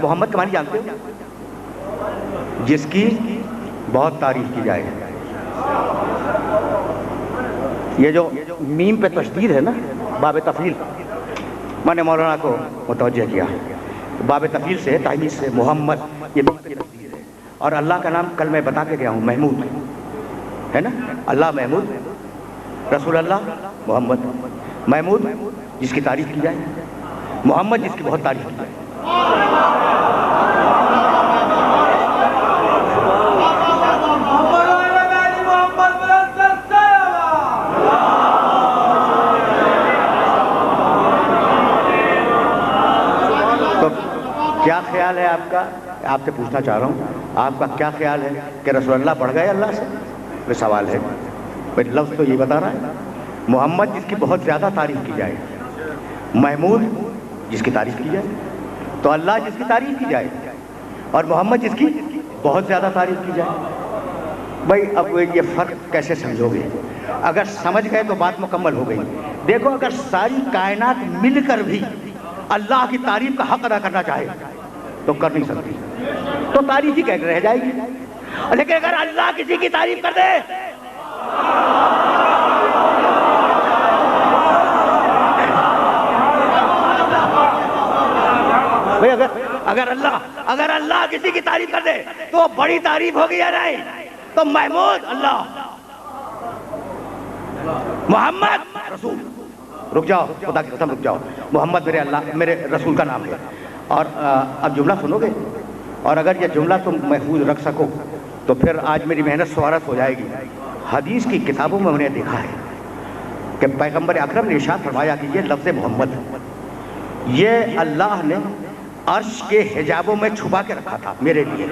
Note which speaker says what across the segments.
Speaker 1: محمد کے معنی جانتے ہو؟ جس کی بہت تعریف کی جائے. یہ جو میم پہ تشدید ہے نا، باب تفعیل، میں نے مولانا کو متوجہ کیا. باب تفعیل سے، تحمیل سے، محمد یہ تشدید ہے. اور اللہ کا نام کل میں بتا کے گیا ہوں، محمود ہے نا. اللہ محمود، رسول اللہ محمد. محمود جس کی تعریف کی جائے، محمد جس کی بہت تعریف کی جائے. تو کیا خیال ہے آپ کا؟ آپ سے پوچھنا چاہ رہا ہوں، آپ کا کیا خیال ہے کہ رسول اللہ بڑھ گئے اللہ سے؟ یہ سوال ہے. لفظ تو یہ بتا رہا ہے، محمد جس کی بہت زیادہ تعریف کی جائے، محمود جس کی تعریف کی جائے. تو اللہ جس کی تعریف کی جائے اور محمد جس کی بہت زیادہ تعریف کی جائے. بھائی اب یہ فرق کیسے سمجھو گے؟ اگر سمجھ گئے تو بات مکمل ہو گئی. دیکھو اگر ساری کائنات مل کر بھی اللہ کی تعریف کا حق ادا کرنا چاہے تو کر نہیں سکتی، تو تعریف ہی کہہ کے رہ جائے گی. لیکن اگر اللہ کسی کی تعریف کر دے، اگر اللہ کسی کی تعریف کر دے تو بڑی تعریف ہوگی یا نہیں؟ تو محمود اللہ، محمد رسول. رک جاؤ، خدا کی قسم رک جاؤ. محمد میرے رسول کا نام ہے. اور اب جملہ سنو گے، اور اگر یہ جملہ تم محفوظ رکھ سکو تو پھر آج میری محنت سوارت ہو جائے گی. حدیث کی کتابوں میں انہیں دیکھا ہے کہ پیغمبر اکرم نے ارشاد فرمایا کہ یہ لفظ محمد یہ اللہ نے عرش کے حجابوں میں چھپا کے رکھا تھا میرے لیے.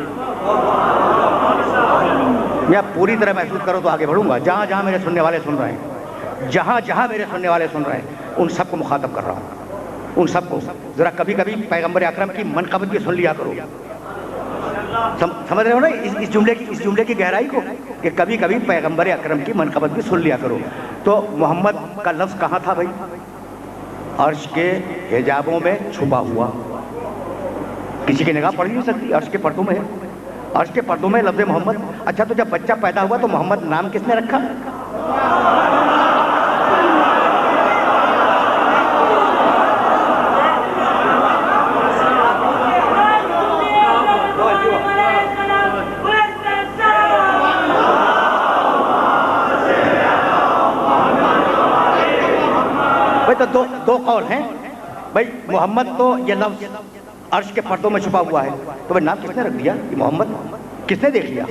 Speaker 1: میں پوری طرح محسوس کرو تو آگے بڑھوں گا. جہاں جہاں میرے سننے والے سن رہے ہیں، جہاں جہاں میرے سننے والے سن رہے ہیں، ان سب کو مخاطب کر رہا ہوں. ان سب کو ذرا کبھی کبھی پیغمبر اکرم کی منقبت بھی سن لیا کرو. سمجھ رہے ہو نا اس جملے کی گہرائی کو، کہ کبھی کبھی پیغمبر اکرم کی منقبت بھی سن لیا کرو. تو محمد کا لفظ کہاں تھا بھائی؟ عرش کے حجابوں میں چھپا ہوا. کسی کی نگاہ پڑ نہیں سکتی، عرش کے پردوں میں ہے. عرش کے پردوں میں لفظ محمد. اچھا تو جب بچہ پیدا ہوا تو محمد نام کس نے رکھا؟ تو دو قول ہیں بھائی. محمد تو یہ لفظ عرش کے پردوں میں چھپا ہوا ہے، تو بھائی نام کس نے رکھ دیا؟ یہ محمد کس نے دیکھ لیا؟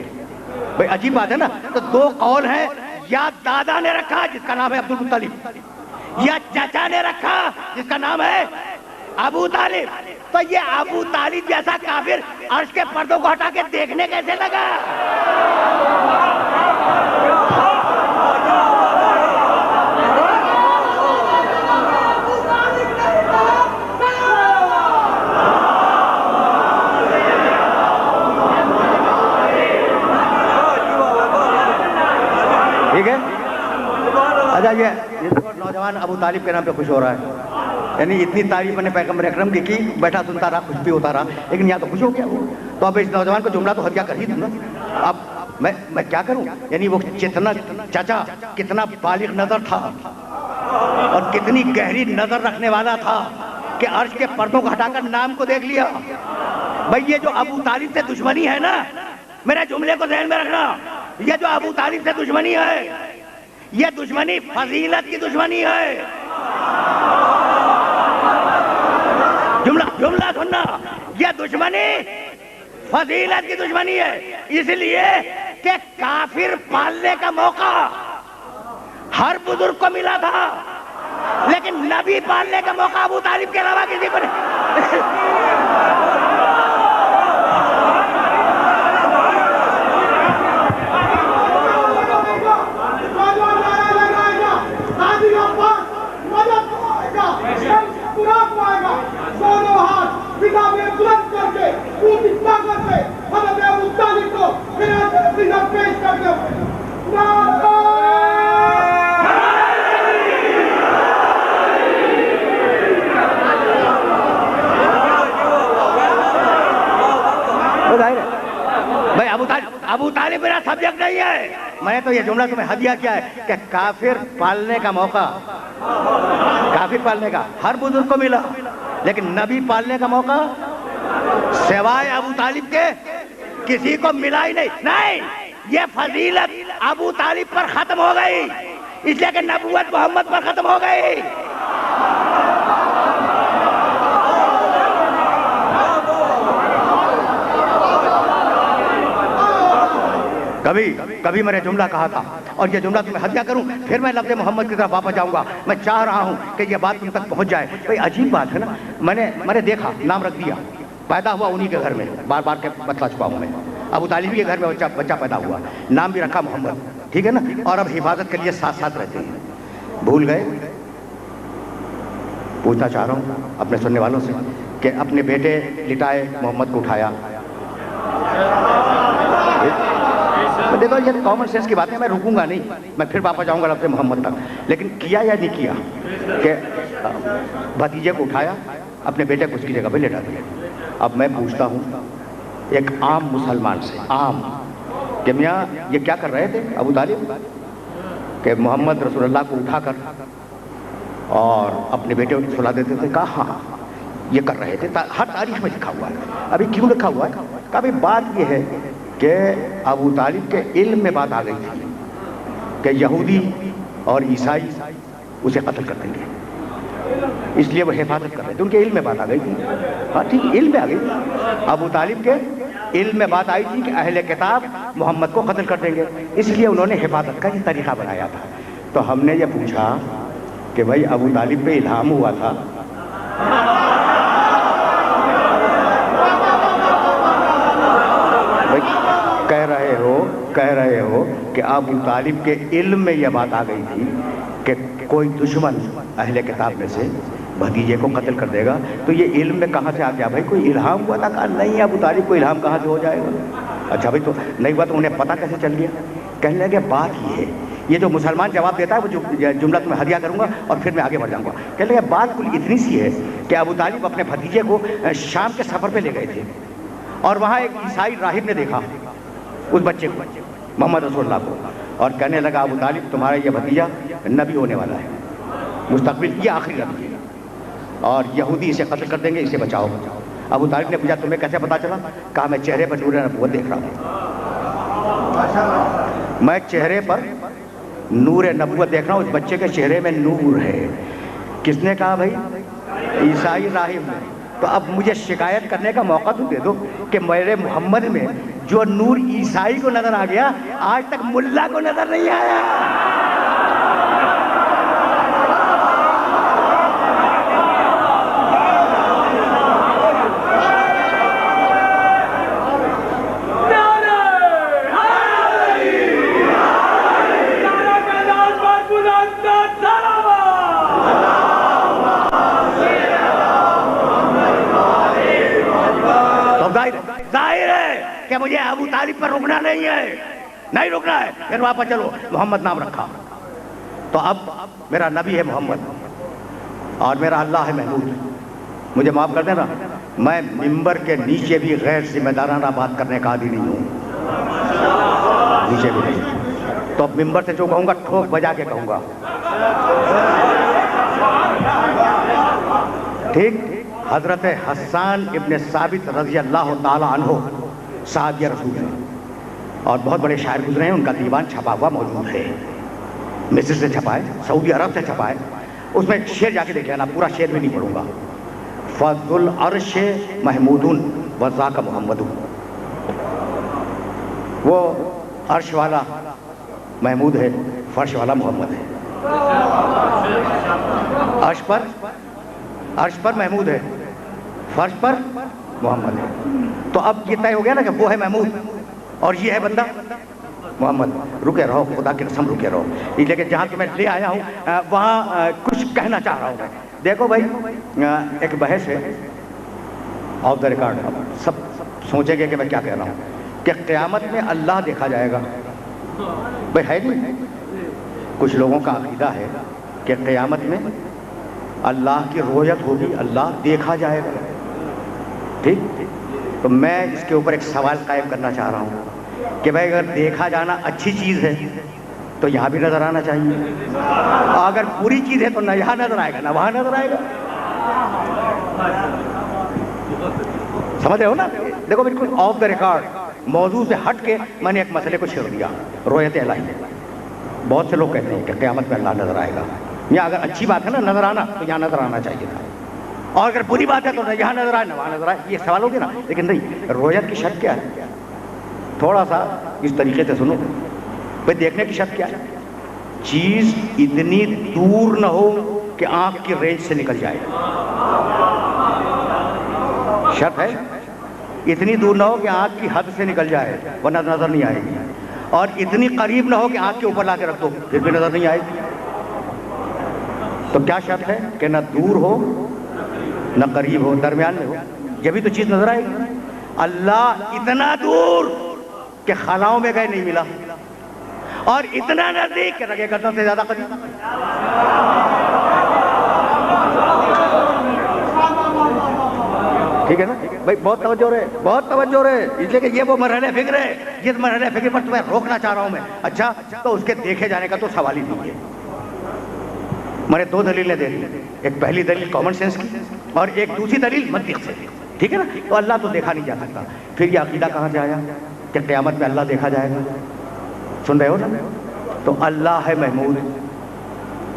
Speaker 1: بھائی عجیب بات ہے نا. تو دو قول ہیں، یا دادا نے رکھا جس کا نام ہے عبد المطلب، یا چچا نے رکھا جس کا نام ہے ابو طالب. تو یہ ابو طالب جیسا کافر عرش کے پردوں کو ہٹا کے دیکھنے کیسے لگا؟ ٹھیک ہے. اچھا یہ نوجوان ابو طالب کے نام پہ خوش ہو رہا ہے، یعنی اتنی تعریف میں نے پیغمبر اکرم کی بیٹھا سنتا رہا، خوش بھی ہوتا رہا، لیکن یہاں تو خوش ہو گیا وہ. تو اب اس نوجوان کو جملہ تو ہدیہ کر ہی دوں نا. اب میں کیا کروں؟ یعنی وہ چچا کتنا بالغ نظر تھا اور کتنی گہری نظر رکھنے والا تھا کہ عرش کے پردوں کو ہٹا کر نام کو دیکھ لیا. بھائی یہ جو ابو طالب سے دشمنی ہے نا، میرے جملے کو ذہن میں رکھنا، یہ جو ابو طالب سے دشمنی ہے، یہ دشمنی فضیلت کی دشمنی ہے. جملہ سننا، یہ دشمنی فضیلت کی دشمنی ہے. اس لیے کہ کافر پالنے کا موقع ہر بزرگ کو ملا تھا، لیکن نبی پالنے کا موقع ابو طالب کے علاوہ کسی کو نہیں. وہ ظاہر ہے بھائی ابو طالب میرا سبجیکٹ نہیں ہے. میں نے تو یہ جملہ تمہیں ہدیہ کیا ہے کہ کافر پالنے کا موقع ہر بزرگ کو ملا، لیکن نبی پالنے کا موقع سوائے ابو طالب کے کسی کو ملا ہی نہیں. یہ فضیلت ابو طالب پر ختم ہو گئی اس لیے کہ نبوت محمد پر ختم ہو گئی. کبھی میں نے جملہ کہا تھا اور یہ جملہ تمہیں ہدیہ کروں، پھر میں لفظ محمد کی طرف واپس جاؤں گا. میں چاہ رہا ہوں کہ یہ بات تم تک پہنچ جائے. بھئی عجیب بات ہے نا، میں نے دیکھا، نام رکھ دیا، پیدا ہوا انہی کے گھر میں، بار بار کے بتلا چکا ہوں میں. ابو طالب کے گھر میں بچہ پیدا ہوا، نام بھی رکھا محمد، ٹھیک ہے نا، اور اب حفاظت کے لیے ساتھ ساتھ رہتے ہیں. بھول گئے؟ پوچھنا چاہ رہا ہوں اپنے سننے والوں سے کہ اپنے بیٹے لٹائے محمد کو اٹھایا. دیکھو یہ کامن سینس کی باتیں، میں رکوں گا نہیں، میں پھر واپس جاؤں گا لفظ محمد تک. لیکن کیا یا نہیں کیا کہ بھتیجے کو اٹھایا، اپنے بیٹے کو اس کی جگہ پہ لٹا دیا. اب میں پوچھتا ہوں ایک عام مسلمان سے، عام، کہ میاں یہ کیا کر رہے تھے ابو طالب کہ محمد رسول اللہ کو اٹھا کر اور اپنے بیٹے کو سلا دیتے تھے؟ کہا ہاں یہ کر رہے تھے، ہر تاریخ میں لکھا ہوا ہے. ابھی کیوں لکھا ہوا ہے؟ کہ ابھی بات یہ ہے کہ ابو طالب کے علم میں بات آ گئی تھی کہ یہودی اور عیسائی اسے قتل کر دیں گے، اس لیے وہ حفاظت کر رہے تھے. ان کے علم میں بات آ گئی تھی. ہاں ٹھیک، علم میں آ گئی. ابو طالب کے علم میں بات آئی تھی کہ اہل کتاب محمد کو قتل کر دیں گے، اس لیے انہوں نے حفاظت کا یہ طریقہ بنایا تھا. تو ہم نے یہ پوچھا کہ بھائی ابو طالب پہ الہام ہوا تھا، کہہ رہے ہو کہ ابو طالب کے علم میں یہ بات آ گئی تھی کہ کوئی دشمن اہل کتاب میں سے بھتیجے کو قتل کر دے گا، تو یہ علم میں کہاں سے آ گیا؟ بھائی کوئی الہام ہوا تھا؟ کہا نہیں، ابو طالب کو الہام کہاں سے ہو جائے گا؟ اچھا بھائی تو نہیں ہوا تو انہیں پتہ کیسے چل گیا؟ کہنے لگے بات یہ ہے، یہ جو مسلمان جواب دیتا ہے وہ جملہ تمہیں ہدیہ کروں گا اور پھر میں آگے بڑھ جاؤں گا. کہنے لگے بات کل اتنی سی ہے کہ ابو طالب اپنے بھتیجے کو شام کے سفر پہ لے گئے تھے اور وہاں ایک عیسائی راہب نے دیکھا اس بچے کو، محمد رسول اللہ کو، اور کہنے لگا ابو طالب تمہارا یہ بھتیجا نبی ہونے والا ہے، مستقبل کی آخری نبی ہے، اور یہودی اسے قتل کر دیں گے، اسے بچاؤ. ابو طالب نے پوچھا تمہیں کیسے پتا چلا؟ کہا میں چہرے پر نور نبوت دیکھ رہا ہوں، میں چہرے پر نور نبوت دیکھ رہا ہوں، اس بچے کے چہرے میں نور ہے. کس نے کہا بھائی؟ عیسائی راہب نے. تو اب مجھے شکایت کرنے کا موقع تو دے دو کہ میرے محمد میں جو نور عیسائی کو نظر آ گیا آج تک ملا کو نظر نہیں آیا. ظاہر ہے کہ مجھے ابو طالب پر رکنا نہیں رکنا ہے. پھر واپس چلو، محمد نام رکھا. تو اب میرا نبی ہے محمد اور میرا اللہ ہے محمود. مجھے معاف کر دینا، میں ممبر کے نیچے بھی غیر ذمہ دارانہ بات کرنے کا عادی نہیں ہوں، نیچے بھی نہیں. تو اب ممبر سے جو کہوں گا ٹھوک بجا کے کہوں گا، ٹھیک؟ حضرت حسان ابن ثابت رضی اللہ تعالی عنہ صحابی رسول ہیں اور بہت بڑے شاعر گزرے ہیں. ان کا دیوان چھپا ہوا موجود ہے، مصر سے چھپا ہے، سعودی عرب سے چھپا ہے. اس میں شعر جا کے دیکھ لینا، پورا شعر میں نہیں پڑھوں گا. فضل العرش محمود وذاک محمد، وہ عرش والا محمود ہے، فرش والا محمد ہے. عرش پر محمود ہے، فرش پر محمد ہے. تو اب یہ طے ہو گیا نا کہ وہ ہے محمود اور یہ ہے بندہ محمد. رکے رہو، خدا کی قسم رکے رہو، لیکن جہاں تمہیں لے آیا ہوں وہاں کچھ کہنا چاہ رہا ہوں میں. دیکھو بھائی، ایک بحث ہے آف دا ریکارڈ، سب سوچیں گے کہ میں کیا کہہ رہا ہوں، کہ قیامت میں اللہ دیکھا جائے گا. بھائی ہے نہیں؟ کچھ لوگوں کا عقیدہ ہے کہ قیامت میں اللہ کی رؤیت ہوگی، اللہ دیکھا جائے گا. ٹھیک؟ تو میں اس کے اوپر ایک سوال قائم کرنا چاہ رہا ہوں کہ بھائی اگر دیکھا جانا اچھی چیز ہے تو یہاں بھی نظر آنا چاہیے، اگر بری چیز ہے تو نہ یہاں نظر آئے گا نہ وہاں نظر آئے گا. سمجھ رہے ہو نا؟ دیکھو بالکل آف دا ریکارڈ موضوع سے ہٹ کے میں نے ایک مسئلے کو چھیڑ دیا، رؤیت الہی. بہت سے لوگ کہتے ہیں کہ قیامت میں اللہ نظر آئے گا. یہاں اگر اچھی بات ہے نا نظر آنا تو یہاں نظر آنا چاہیے تھا، اور اگر بری بات ہے تو نہ یہاں نظر آئے نہ وہاں نظر آئے. یہ سوال ہوگی نا، لیکن نہیں. رؤیت کی شرط کیا ہے؟ تھوڑا سا اس طریقے سے سنو بھائی. دیکھنے کی شرط کیا ہے؟ چیز اتنی دور نہ ہو کہ آنکھ کی رینج سے نکل جائے. شرط ہے اتنی دور نہ ہو کہ آنکھ کی حد سے نکل جائے ورنہ نظر نہیں آئے گی، اور اتنی قریب نہ ہو کہ آنکھ کے اوپر لا کے رکھ دو پھر بھی نظر نہیں آئے گی. تو کیا شرط ہے؟ کہ نہ دور ہو نہ قریب ہو، درمیان میں ہو، جبھی تو چیز نظر آئے گی. اللہ اتنا دور کہ خلاؤں میں گئے نہیں ملا، اور اتنا نزدیک کہ رگے گردن سے زیادہ قریب. ٹھیک ہے نا بھائی؟ بہت توجہ رہے، بہت توجہ رہے، اس لیے کہ یہ وہ مرحلہ فکر ہے جس مرحلہ فکر پر تمہیں روکنا چاہ رہا ہوں میں. اچھا تو اس کے دیکھے جانے کا تو سوال ہی نہیں ہے. میں نے دو دلیلیں دے دی، ایک پہلی دلیل کامن سینس کی اور ایک دوسری دلیل منطق سے. ٹھیک ہے نا؟ تو اللہ تو دیکھا نہیں جا سکتا. پھر یہ عقیدہ کہاں سے آیا کہ قیامت میں اللہ دیکھا جائے گا؟ سن رہے ہو نا؟ تو اللہ ہے محمود،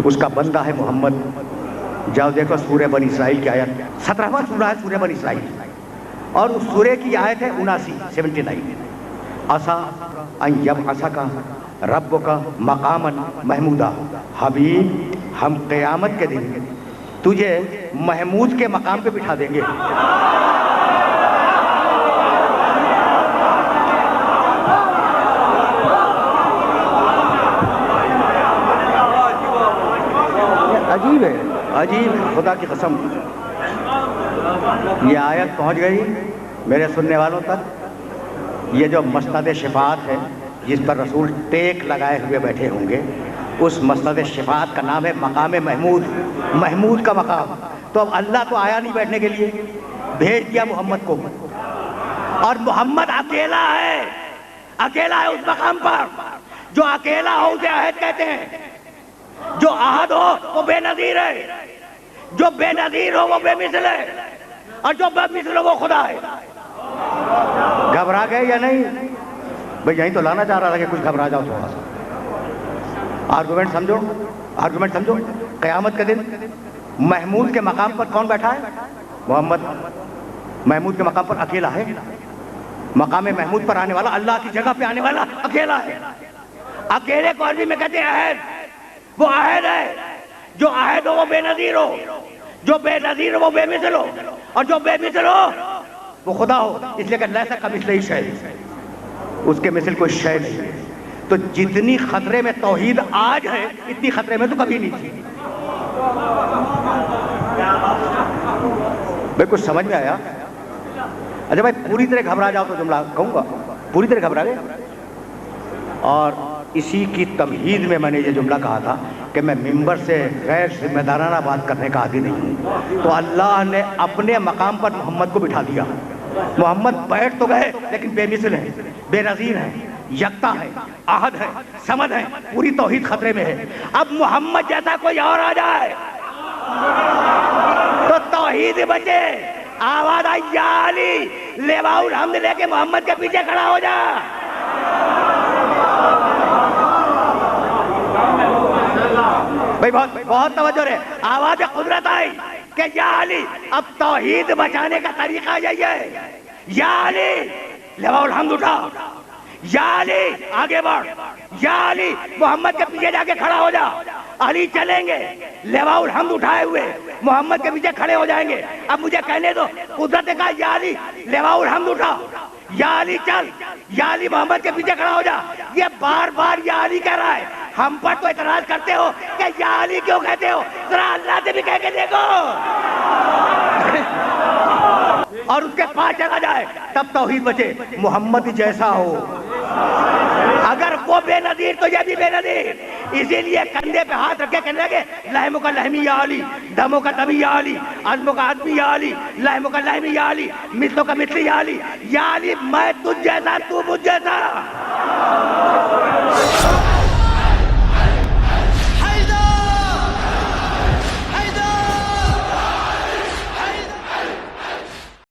Speaker 1: اس کا بندہ ہے محمد. جاؤ دیکھو سورہ بنی اسرائیل کی آیت، 17واں سورہ ہے سورہ بنی اسرائیل، اور اس سورہ کی آیت ہے 79. عسیٰ ان یبعثک ربک مقاما محمودا. حبیب ہم قیامت کے دن تجھے محمود کے مقام پہ بٹھا دیں گے. عجیب ہے، عجیب، خدا کی قسم. یہ آیت پہنچ گئی میرے سننے والوں تک. یہ جو مسند شفاعت ہے جس پر رسول ٹیک لگائے ہوئے بیٹھے ہوں گے، اس مسند شفاعت کا نام ہے مقام محمود، محمود کا مقام. تو اب اللہ تو آیا نہیں بیٹھنے کے لیے، بھیج دیا محمد کو، اور محمد اکیلا ہے، اکیلا ہے اس مقام پر. جو اکیلا ہو اسے عہد کہتے ہیں، جو احد ہو وہ بے نظیر ہے، جو بے نظیر ہو وہ بے مثل ہے، اور جو بے مثل ہو وہ خدا ہے. گھبرا گئے یا نہیں؟ بھئی یہیں تو لانا چاہ رہا تھا کہ کچھ گھبرا جاؤ تھوڑا سا. آرگومنٹ سمجھو، آرگومنٹ سمجھو. قیامت کے دن محمود کے مقام پر کون بیٹھا ہے؟ محمد. محمود کے مقام پر اکیلا ہے. مقام محمود پر آنے والا، اللہ کی جگہ پہ آنے والا اکیلا ہے. اکیلے کو عربی میں کہتے ہیں عہد. وہ عہد ہے، جو عہد ہو وہ بے نظیر ہو، جو بے نظیر ہو وہ بے مثل ہو، اور جو بے مثل ہو وہ خدا ہو. اس لیے کہ لیس کمثلہ شیء، اس کے مثل کوئی شے نہیں ہے. تو جتنی خطرے میں توحید آج ہے اتنی خطرے میں تو کبھی نہیں تھی. بھائی کچھ سمجھ میں آیا؟ اچھا بھائی پوری طرح گھبرا جاؤ تو جملہ کہوں گا، پوری طرح گھبرا گئے. اور اسی کی تمہید میں نے یہ جملہ کہا تھا کہ میں ممبر سے غیر ذمہ دارانہ بات کرنے کا عادی نہیں ہوں. تو اللہ نے اپنے مقام پر محمد کو بٹھا دیا. محمد بیٹھ تو گئے لیکن بے مثل ہے، بے نظیر ہے، یکتا ہے، احد ہے، صمد ہے. پوری توحید خطرے میں ہے. اب محمد جیسا کوئی اور آ جائے تو توحید بچے. آواز آئی یا علی، لیواء الحمد لے کے محمد کے پیچھے کھڑا ہو جا. بھائی بہت توجہ رہے. آواز قدرت آئی کہ یا علی، اب توحید بچانے کا طریقہ یہی ہے. یا علی، لیواء الحمد اٹھا. یا علی آگے بڑھ. یا علی محمد کے پیچھے جا کے کھڑا ہو جا. علی چلیں گے لیواء الحمد اٹھائے ہوئے محمد کے پیچھے کھڑے ہو جائیں گے. اب مجھے کہنے دو، قدرت نے کہا یا علی لیواء الحمد اٹھا، یا علی چل، یا علی محمد کے پیچھے کھڑا ہو جا. یہ بار بار یا علی کہہ رہا ہے. ہم پر تو اعتراض کرتے ہو کہ یا علی کیوں کہتے ہو؟ ذرا اللہ سے بھی کہہ کے دیکھو. اور اس کے پاس چلا جائے تب توحید بچے، محمد جیسا ہو۔ اگر وہ بے نظیر تو یہ بھی بے نظیر۔ اسی لیے کندھے پہ ہاتھ رکھے کہنے لگے لحم کا لحمی یا علی، دموں کا دمی یا علی، عظم کا عظمی یا علی، لحم کا لحمی یا علی، مثلوں کا مثلی یا علی، یا علی میں تجھ جیسا تو مجھ جیسا۔